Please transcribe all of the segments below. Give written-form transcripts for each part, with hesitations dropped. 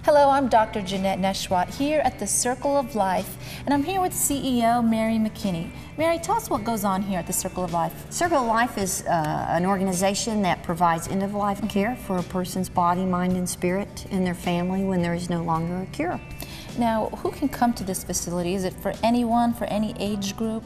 Hello, I'm Dr. Janette Nesheiwat here at the Circle of Life, and I'm here with CEO Mary McKinney. Mary, tell us what goes on here at the Circle of Life. Circle of Life is an organization that provides end-of-life care for a person's body, mind, and spirit and their family when there is no longer a cure. Now, who can come to this facility? Is it for anyone, for any age group?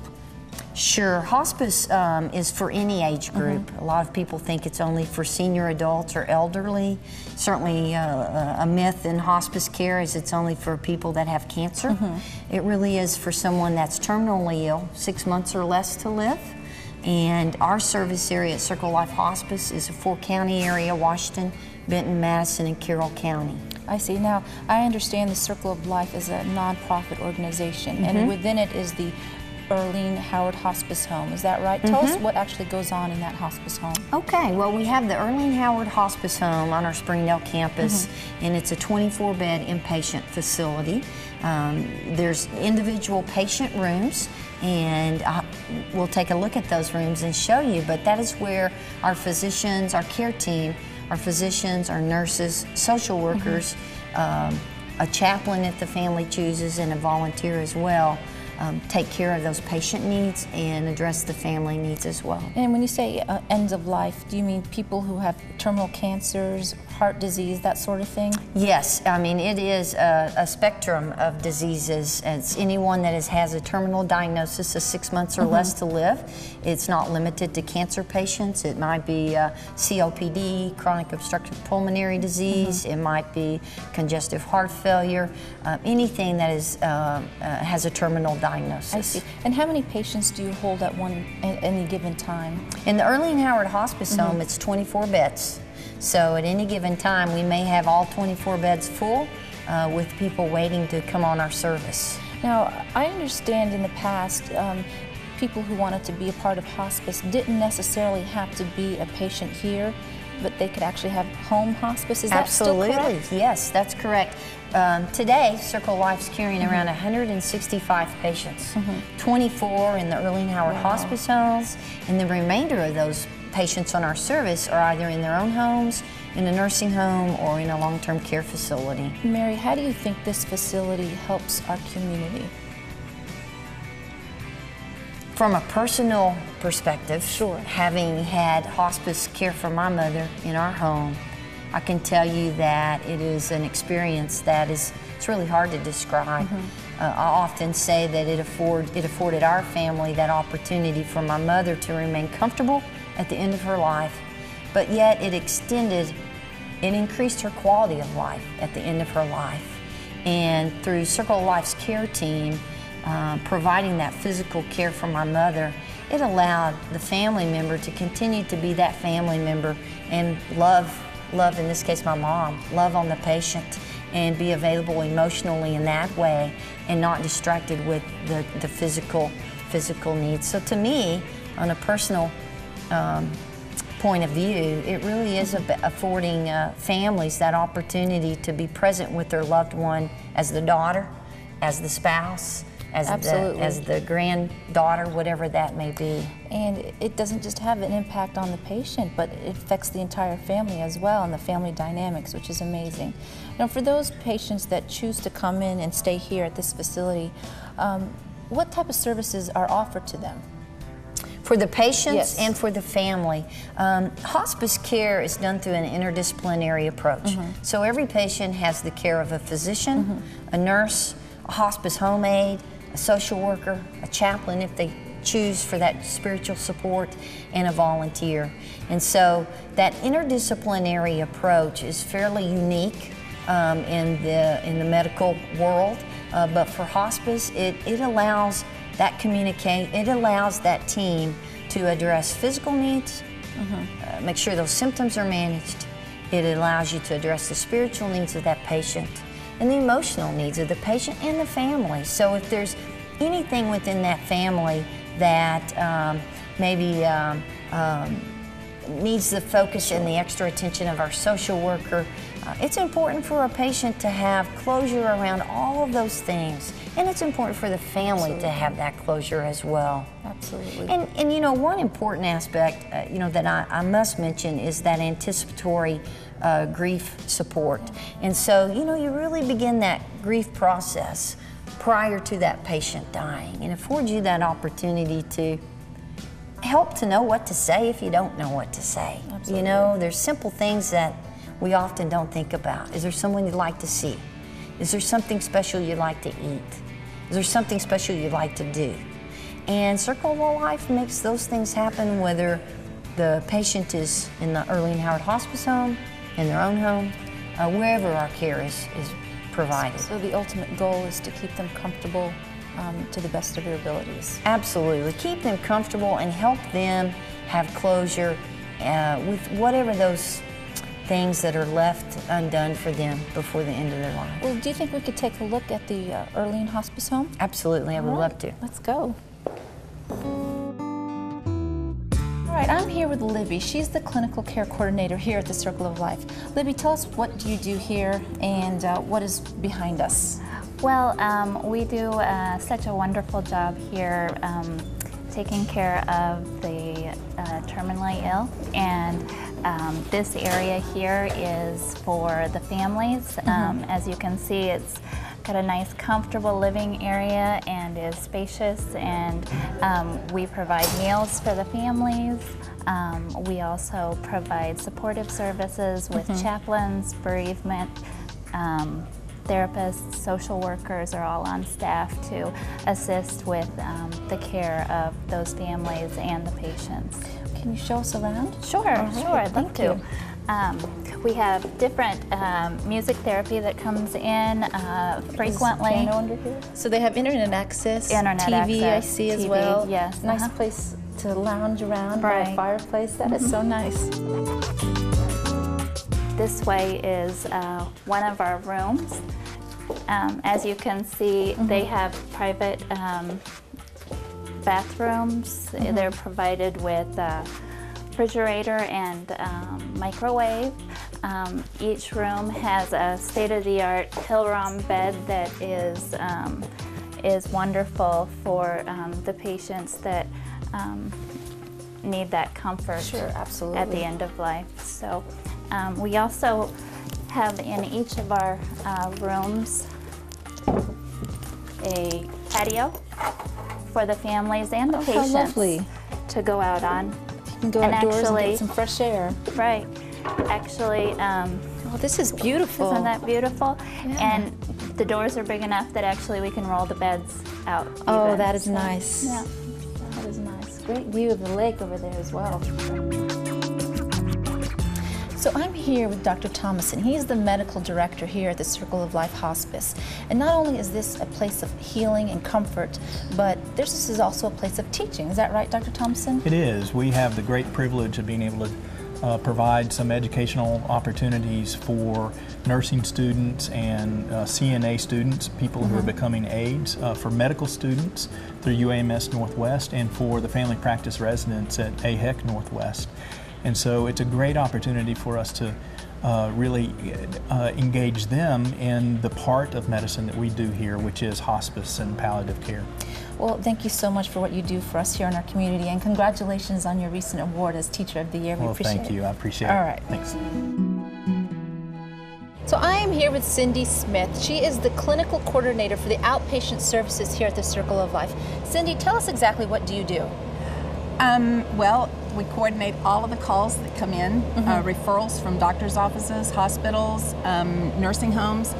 Sure. Hospice is for any age group. A lot of people think it's only for senior adults or elderly. Certainly a myth in hospice care is it's only for people that have cancer. It really is for someone that's terminally ill, 6 months or less to live. And our service area at Circle of Life Hospice is a 4-county area: Washington, Benton, Madison, and Carroll County. I see. Now, I understand the Circle of Life is a nonprofit organization, and within it is the Earlene Howard Hospice Home. Is that right? Tell us what actually goes on in that hospice home. Okay, well, we have the Earlene Howard Hospice Home on our Springdale campus, and it's a 24-bed inpatient facility. There's individual patient rooms, and we'll take a look at those rooms and show you, but that is where our physicians, our care team, our physicians, our nurses, social workers, a chaplain if the family chooses, and a volunteer as well, take care of those patient needs and address the family needs as well. And when you say ends of life, do you mean people who have terminal cancers, heart disease, that sort of thing? Yes, I mean it is a spectrum of diseases. It's anyone that has a terminal diagnosis of 6 months or less to live. It's not limited to cancer patients. It might be COPD, chronic obstructive pulmonary disease. It might be congestive heart failure. Anything that has a terminal diagnosis. I see. And how many patients do you hold at any given time? In the Earlene Howard Hospice Home, it's 24 beds. So at any given time, we may have all 24 beds full with people waiting to come on our service. Now, I understand in the past, people who wanted to be a part of hospice didn't necessarily have to be a patient here, but they could actually have home hospice. Is that still correct? Absolutely, yes, that's correct. Today, Circle of Life's carrying around 165 patients, 24 in the Earlene Howard Hospice homes, and the remainder of those patients on our service are either in their own homes, in a nursing home, or in a long-term care facility. Mary, how do you think this facility helps our community? From a personal perspective, having had hospice care for my mother in our home, I can tell you that it is an experience that it's really hard to describe. I often say that it afforded our family that opportunity for my mother to remain comfortable at the end of her life, but yet it increased her quality of life at the end of her life. And through Circle of Life's care team, providing that physical care for my mother, it allowed the family member to continue to be that family member and love, in this case my mom, love on the patient and be available emotionally in that way and not distracted with the physical needs. So to me, on a personal point of view, it really is affording families that opportunity to be present with their loved one as the daughter, as the spouse, as the granddaughter, whatever that may be. And it doesn't just have an impact on the patient, but it affects the entire family as well, and the family dynamics, which is amazing. Now, for those patients that choose to come in and stay here at this facility, what type of services are offered to them? For the patients and for the family, hospice care is done through an interdisciplinary approach. So every patient has the care of a physician, a nurse, a hospice home aide, a social worker, a chaplain if they choose for that spiritual support, and a volunteer. And so that interdisciplinary approach is fairly unique in the medical world, but for hospice, it allows that it allows that team to address physical needs, make sure those symptoms are managed. It allows you to address the spiritual needs of that patient and the emotional needs of the patient and the family. So if there's anything within that family that maybe needs the focus and the extra attention of our social worker, it's important for a patient to have closure around all of those things. And it's important for the family to have that closure as well. Absolutely. And you know, one important aspect, you know, that I must mention is that anticipatory grief support. And so, you know, you really begin that grief process prior to that patient dying, and affords you that opportunity to help to know what to say if you don't know what to say. Absolutely. You know, there's simple things that we often don't think about. Is there someone you'd like to see? Is there something special you'd like to eat? Is there something special you'd like to do? And Circle of Life makes those things happen, whether the patient is in the Earlene Howard Hospice home, in their own home, wherever our care is provided. So the ultimate goal is to keep them comfortable to the best of their abilities. Absolutely. Keep them comfortable and help them have closure with whatever those things that are left undone for them before the end of their life. Well, do you think we could take a look at the Earlene Hospice Home? Absolutely, I would love to. Let's go. All right, I'm here with Libby. She's the clinical care coordinator here at the Circle of Life. Libby, tell us, what do you do here and what is behind us? Well, we do such a wonderful job here taking care of the terminally ill, and this area here is for the families. As you can see, it's got a nice comfortable living area and is spacious, and we provide meals for the families. We also provide supportive services with chaplains, bereavement, therapists, social workers are all on staff to assist with the care of those families and the patients. Can you show us around? Sure, sure, I'd love to. We have different music therapy that comes in frequently. So they have internet access, Internet TV, access, I see as TV, well. yes. Nice place to lounge around by a fireplace. That is so nice. This way is one of our rooms. As you can see, they have private bathrooms. They're provided with refrigerator and microwave. Each room has a state-of-the-art Hillrom bed that is wonderful for the patients that need that comfort at the end of life. So we also have in each of our rooms a patio for the families and the patients to go out on. You can go outdoors and get some fresh air. Right. Actually, oh, this is beautiful. Isn't that beautiful? Yeah. And the doors are big enough that actually we can roll the beds out. Oh, that is nice. Yeah. That is nice. Great view of the lake over there as well. So I'm here with Dr. Thomason. He's the medical director here at the Circle of Life Hospice. And not only is this a place of healing and comfort, but this is also a place of teaching. Is that right, Dr. Thomason? It is. We have the great privilege of being able to provide some educational opportunities for nursing students and CNA students, people who are becoming aides, for medical students through UAMS Northwest, and for the family practice residents at AHEC Northwest. And so it's a great opportunity for us to really engage them in the part of medicine that we do here, which is hospice and palliative care. Well, thank you so much for what you do for us here in our community, and congratulations on your recent award as Teacher of the Year. We appreciate it. Thank you. I appreciate it. All right. Thanks. So I am here with Cindy Smith. She is the clinical coordinator for the outpatient services here at the Circle of Life. Cindy, tell us exactly, what do you do? Well, we coordinate all of the calls that come in, referrals from doctors' offices, hospitals, nursing homes,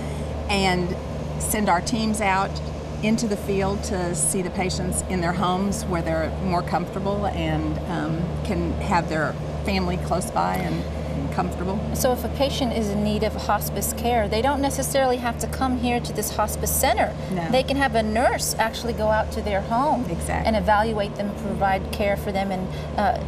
and send our teams out into the field to see the patients in their homes where they're more comfortable and can have their family close by and comfortable. So if a patient is in need of hospice care, they don't necessarily have to come here to this hospice center. No. They can have a nurse actually go out to their home and evaluate them, provide care for them, and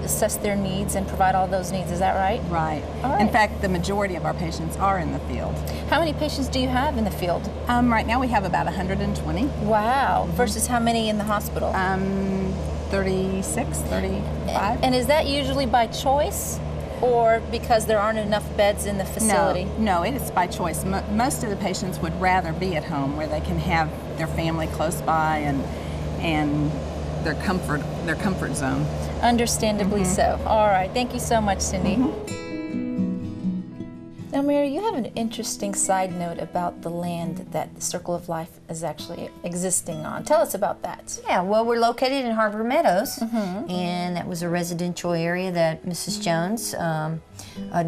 assess their needs and provide all those needs. Is that right? Right. All right. In fact, the majority of our patients are in the field. How many patients do you have in the field? Right now we have about 120. Wow. Versus how many in the hospital? 36, 35. And is that usually by choice, or because there aren't enough beds in the facility? No, it is by choice. Most of the patients would rather be at home where they can have their family close by and their comfort zone. Understandably so. All right, thank you so much, Cindy. Now, Mary, you have an interesting side note about the land that the Circle of Life is actually existing on. Tell us about that. Yeah, well, we're located in Harbor Meadows, and that was a residential area that Mrs. Jones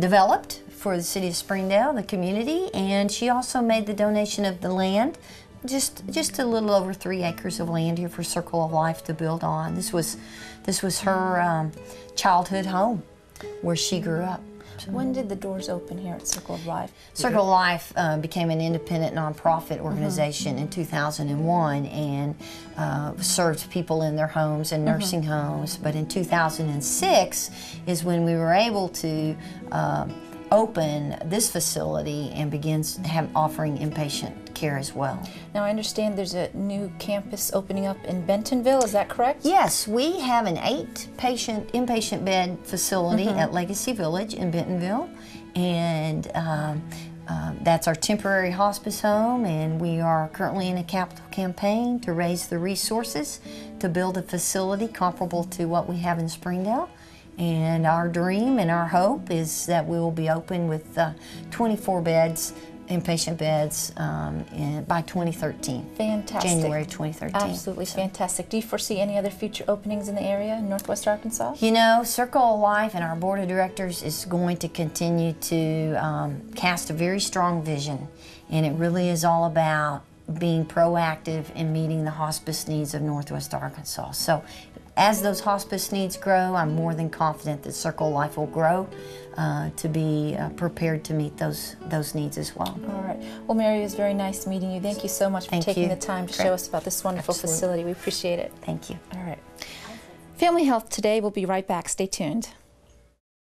developed for the city of Springdale, the community, and she also made the donation of the land, just a little over 3 acres of land here for Circle of Life to build on. This was her childhood home where she grew up. When did the doors open here at Circle of Life? Circle of Life became an independent nonprofit organization in 2001 and served people in their homes and nursing homes. But in 2006 is when we were able to open this facility and begin offering inpatient care as well. Now, I understand there's a new campus opening up in Bentonville, is that correct? Yes, we have an 8-inpatient bed facility at Legacy Village in Bentonville, and that's our temporary hospice home, and we are currently in a capital campaign to raise the resources to build a facility comparable to what we have in Springdale. And our dream and our hope is that we will be open with 24 beds, inpatient beds, by 2013. Fantastic. January 2013. Absolutely fantastic. Do you foresee any other future openings in the area in Northwest Arkansas? You know, Circle of Life and our board of directors is going to continue to cast a very strong vision, and it really is all about being proactive in meeting the hospice needs of Northwest Arkansas. So as those hospice needs grow, I'm more than confident that Circle of Life will grow to be prepared to meet those needs as well. All right. Well, Mary, it was very nice meeting you. Thank you so much for taking the time to show us about this wonderful facility. We appreciate it. Thank you. All right. Family Health Today will be right back. Stay tuned.